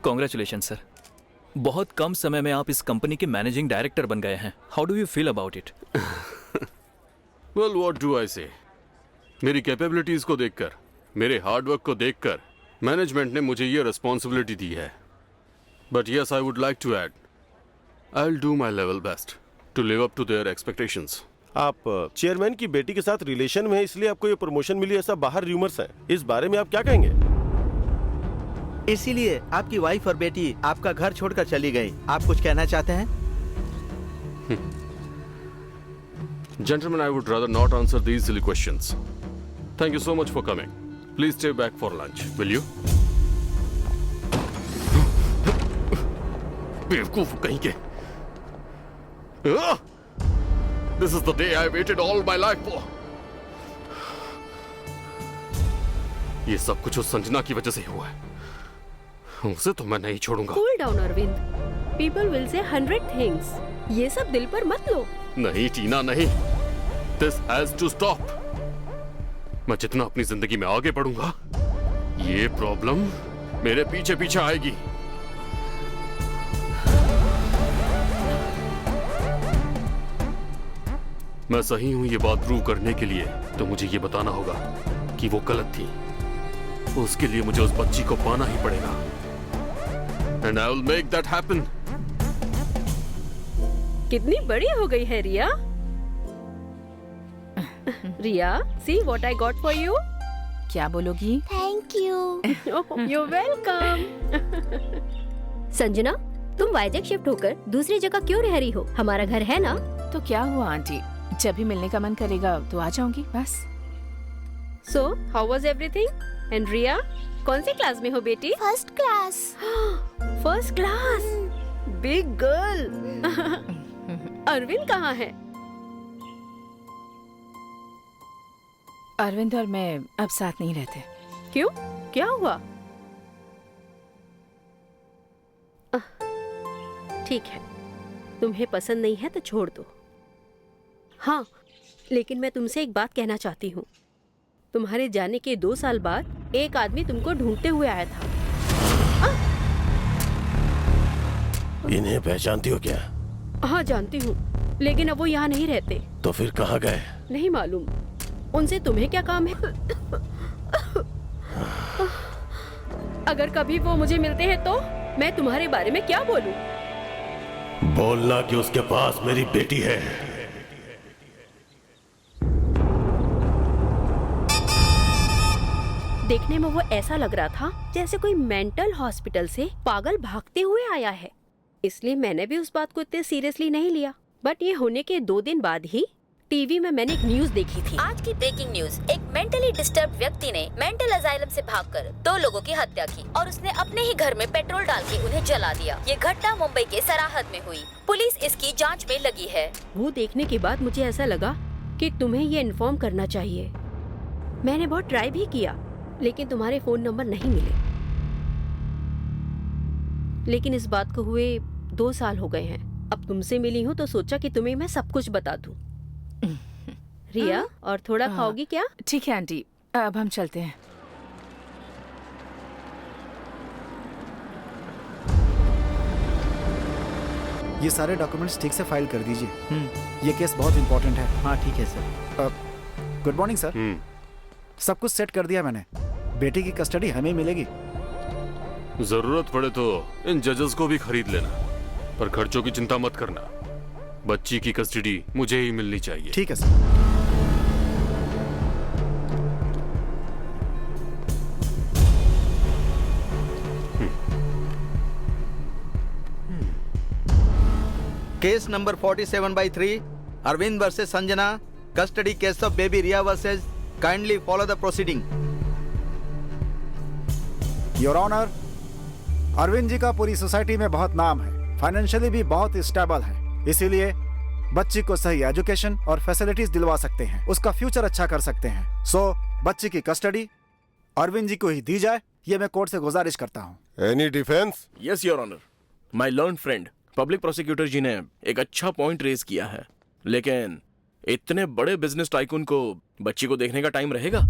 Congratulation sir. बहुत कम समय में आप इस कंपनी के मैनेजिंग डायरेक्टर बन गए हैं। How do you feel about it? Well what do I से, मेरी कैपेबिलिटीज को देखकर, मेरे हार्डवर्क को देखकर मैनेजमेंट ने मुझे ये रिस्पॉन्सिबिलिटी दी है। But yes, I would like to add, I will do my level best to live up to their expectations. आप चेयरमैन की बेटी के साथ रिलेशन में है, इसलिए आपको ये प्रमोशन मिली, ऐसा बाहर रूमर्स हैं। इस बारे में आप क्या कहेंगे? इसीलिए आपकी वाइफ और बेटी आपका घर छोड़कर चली गई। आप कुछ कहना चाहते हैं? Gentlemen, I would rather not answer these silly questions. Thank you so much for coming. Please stay back for lunch, will you? बेवकूफ कहीं के। This is the day I waited all my life for. ये सब कुछ उस संजना की वजह से हुआ है। उसे तो मैं नहीं छोड़ूंगा। Cool down, Arvind. People will say 100 things. ये सब दिल पर मत लो। नहीं टीना, नहीं। This has to stop. मैं जितना अपनी जिंदगी में आगे बढ़ूंगा, ये प्रॉब्लम मेरे पीछे पीछे आएगी। मैं सही हूं ये बात प्रूव करने के लिए तो मुझे ये बताना होगा कि वो गलत थी। उसके लिए मुझे उस बच्ची को पाना ही पड़ेगा। And I will make that happen. कितनी बड़ी हो गई है रिया। रिया, see what I got for you. क्या बोलोगी? Thank you. You're welcome. Sanjana, तुम वाइजैक शिफ्ट होकर दूसरी जगह क्यों रह रही हो? हमारा घर है ना। तो क्या हुआ आंटी, जब भी मिलने का मन करेगा तो आ जाऊंगी बस। So, how was everything? And रिया, कौन सी क्लास में हो बेटी? First class. First class, big girl. Arvind कहाँ है? अरविंद और मैं अब साथ नहीं रहते। क्यों? क्या हुआ? ठीक है, तुम्हें पसंद नहीं है तो छोड़ दो। हाँ, लेकिन मैं तुमसे एक बात कहना चाहती हूँ। तुम्हारे जाने के 2 साल बाद एक आदमी तुमको ढूंढते हुए आया था। इन्हें पहचानती हो क्या? हाँ जानती हूँ, लेकिन अब वो यहाँ नहीं रहते। तो फिर कहाँ गए? नहीं मालूम। उनसे तुम्हें क्या काम है? अगर कभी वो मुझे मिलते हैं तो मैं तुम्हारे बारे में क्या बोलूं? बोलना कि उसके पास मेरी बेटी है। देखने में वो ऐसा लग रहा था जैसे कोई मेंटल हॉस्पिटल से पागल भागते हुए आया है, इसलिए मैंने भी उस बात को इतने सीरियसली नहीं लिया। बट ये होने के 2 दिन बाद ही टीवी में मैंने एक न्यूज देखी थी। आज की ब्रेकिंग न्यूज, एक मेंटली डिस्टर्ब व्यक्ति ने मेंटल असाइलम से भागकर 2 लोगों की हत्या की और उसने अपने ही घर में पेट्रोल डाल के उन्हें जला दिया। ये घटना मुंबई के सराहत में हुई। पुलिस इसकी जांच में लगी है। वो देखने के बाद मुझे ऐसा लगा कि तुम्हें ये इन्फॉर्म करना चाहिए। मैंने बहुत ट्राई भी किया, लेकिन तुम्हारे फोन नंबर नहीं मिले। लेकिन इस बात को हुए 2 साल हो गए हैं। अब तुमसे मिली हूँ तो सोचा कि तुम्हें मैं सब कुछ बता दूं। रिया, और थोड़ा खाओगी क्या? ठीक है आंटी, अब हम चलते हैं। ये सारे डॉक्यूमेंट्स ठीक से फाइल कर दीजिए। ये केस बहुत इंपॉर्टेंट है। हाँ ठीक है सर। Good morning sir. सब कुछ सेट कर दिया मैंने। बेटी की कस्टडी हमें मिलेगी। जरूरत पड़े तो इन जजेस को भी खरीद लेना, पर खर्चों की चिंता मत करना। बच्ची की कस्टडी मुझे ही मिलनी चाहिए। ठीक है sir. Case number 47/3, Arvind versus Sanjana, custody case of baby Riya versus, kindly follow the proceeding. Your honour, Arvind ji का पूरी सोसाइटी में बहुत नाम है, फाइनेंशियली भी बहुत स्टेबल है, इसीलिए बच्ची को सही एजुकेशन और फैसिलिटीज दिलवा सकते हैं, उसका फ्यूचर अच्छा कर सकते हैं। सो बच्ची की कस्टडी अरविंद जी को ही दी जाए, ये मैं कोर्ट से गुजारिश करता हूँ। Any defence? Yes your honour, my learn friend public prosecutor ji ने एक अच्छा पॉइंट रेज किया है, लेकिन इतने बड़े बिजनेस टाइकून को बच्ची को देखने का टाइम रहेगा?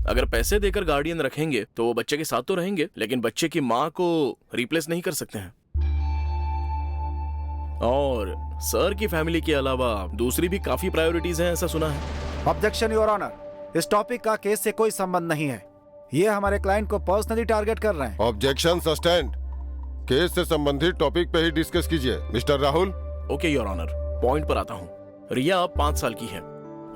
अगर पैसे देकर गार्डियन रखेंगे तो वो बच्चे के साथ तो रहेंगे, लेकिन बच्चे की माँ को रिप्लेस नहीं कर सकते हैं। और सर की फैमिली के अलावा दूसरी भी काफी प्रायोरिटीज हैं, ऐसा सुना है। ऑब्जेक्शन योर ऑनर, इस टॉपिक का केस से कोई संबंध नहीं है। ये हमारे क्लाइंट को पर्सनली टारगेट कर रहे हैं। Objection sustained. केस से संबंधित टॉपिक पे ही डिस्कस कीजिए mister Rahul. Okay your honour, point पर आता हूँ। रिया अब 5 साल की है।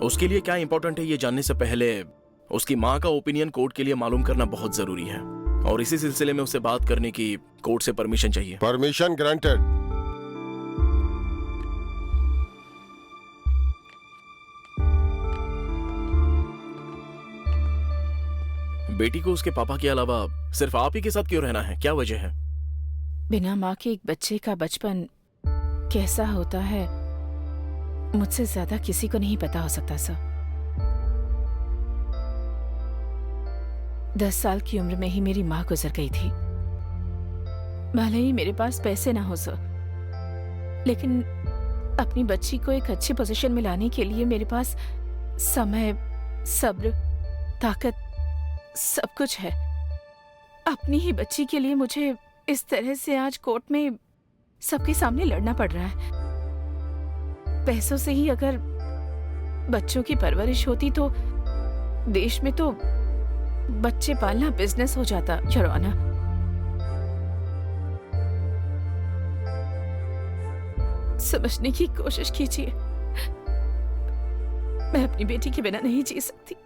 उसके लिए क्या इंपॉर्टेंट है ये जानने से पहले उसकी माँ का ओपिनियन कोर्ट के लिए मालूम करना बहुत जरूरी है, और इसी सिलसिले में उसे बात करने की कोर्ट से परमिशन चाहिए। Permission granted. बेटी को उसके पापा के अलावा सिर्फ आप ही के साथ क्यों रहना है, क्या वजह है? बिना माँ के एक बच्चे का बचपन कैसा होता है मुझसे ज्यादा किसी को नहीं पता हो सकता सर। 10 साल की उम्र में ही मेरी माँ गुजर गई थी। भले ही मेरे पास पैसे ना हो सर, लेकिन अपनी बच्ची को एक अच्छी पोजीशन में लाने के लिए मेरे पास समय, सब्र, ताकत सब कुछ है। अपनी ही बच्ची के लिए मुझे इस तरह से आज कोर्ट में सबके सामने लड़ना पड़ रहा है। पैसों से ही अगर बच्चों की परवरिश होती तो देश में तो बच्चे पालना बिजनेस हो जाता। योर ऑनर, समझने की कोशिश कीजिए। मैं अपनी बेटी के बिना नहीं जी सकती।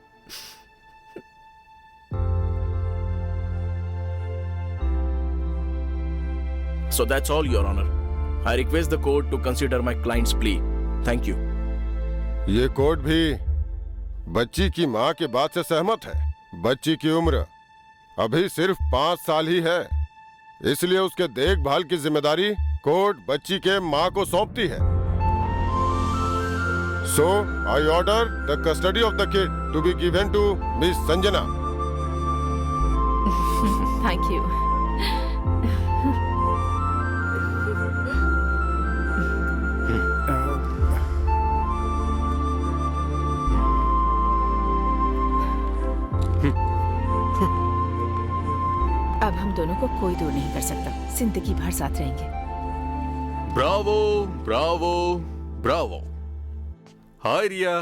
So that's all, Your Honor. I request the court to consider my client's plea. Thank you. ये कोर्ट भी बच्ची की माँ के बात से सहमत है। बच्ची की उम्र अभी सिर्फ 5 साल ही है, इसलिए उसके देखभाल की जिम्मेदारी कोर्ट बच्ची के माँ को सौंपती है। So I order the custody of the kid to be given to Miss Sanjana. Thank you. अब हम दोनों को कोई दूर नहीं कर सकता, जिंदगी भर साथ रहेंगे। Bravo, bravo, bravo. Hi Riya.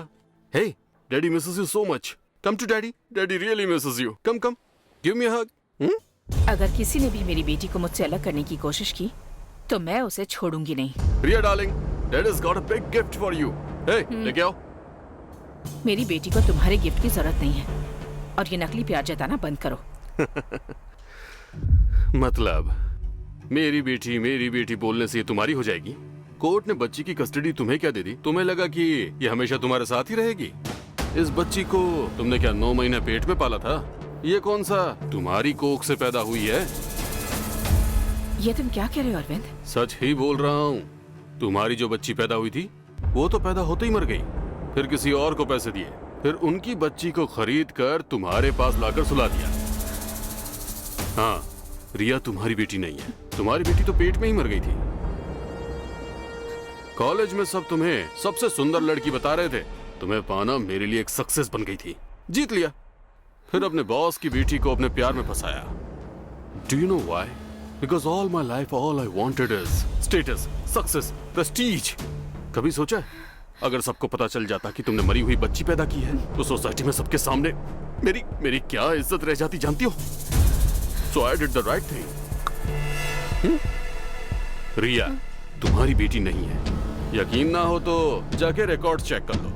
Hey, daddy misses you so much. Come to daddy. Daddy really misses you. Come come, give me a hug. अगर किसी ने भी मेरी बेटी को मुझसे अलग करने की कोशिश की तो मैं उसे छोड़ूंगी नहीं। Riya darling, dad has got a big gift for you. Hey, लेके आओ। मेरी बेटी को तुम्हारे गिफ्ट की जरूरत नहीं है, और ये नकली प्यार जताना बंद करो। मतलब मेरी बेटी बोलने से ये तुम्हारी हो जाएगी? कोर्ट ने बच्ची की कस्टडी तुम्हें क्या दे दी? तुम्हें लगा कि ये हमेशा तुम्हारे साथ ही रहेगी? इस बच्ची को तुमने क्या 9 महीने पेट में पाला था? ये कौन सा तुम्हारी कोख से पैदा हुई है? ये तुम क्या कह रहे हो अरविंद? सच ही बोल रहा हूँ। तुम्हारी जो बच्ची पैदा हुई थी वो तो पैदा होते ही मर गई, फिर किसी और को पैसे दिए, फिर उनकी बच्ची को खरीद कर तुम्हारे पास लाकर सुला दिया। हाँ, रिया तुम्हारी बेटी नहीं है। तुम्हारी बेटी तो पेट में ही मर गई थी। कॉलेज में सब तुम्हें सबसे सुंदर लड़की बता रहे थे। तुम्हें पाना मेरे लिए एक सक्सेस बन गई थी। जीत लिया, फिर अपने बॉस की बेटी को अपने प्यार में फंसाया। Do you know why? Because all my life all I wanted is status, success, Prestige. कभी सोचा अगर सबको पता चल जाता कि तुमने मरी हुई बच्ची पैदा की है तो सोसाइटी में सबके सामने मेरी क्या इज्जत रह जाती जानती हो? So I did the right thing. रिया तुम्हारी बेटी नहीं है। यकीन ना हो तो जाके रिकॉर्ड चेक कर लो।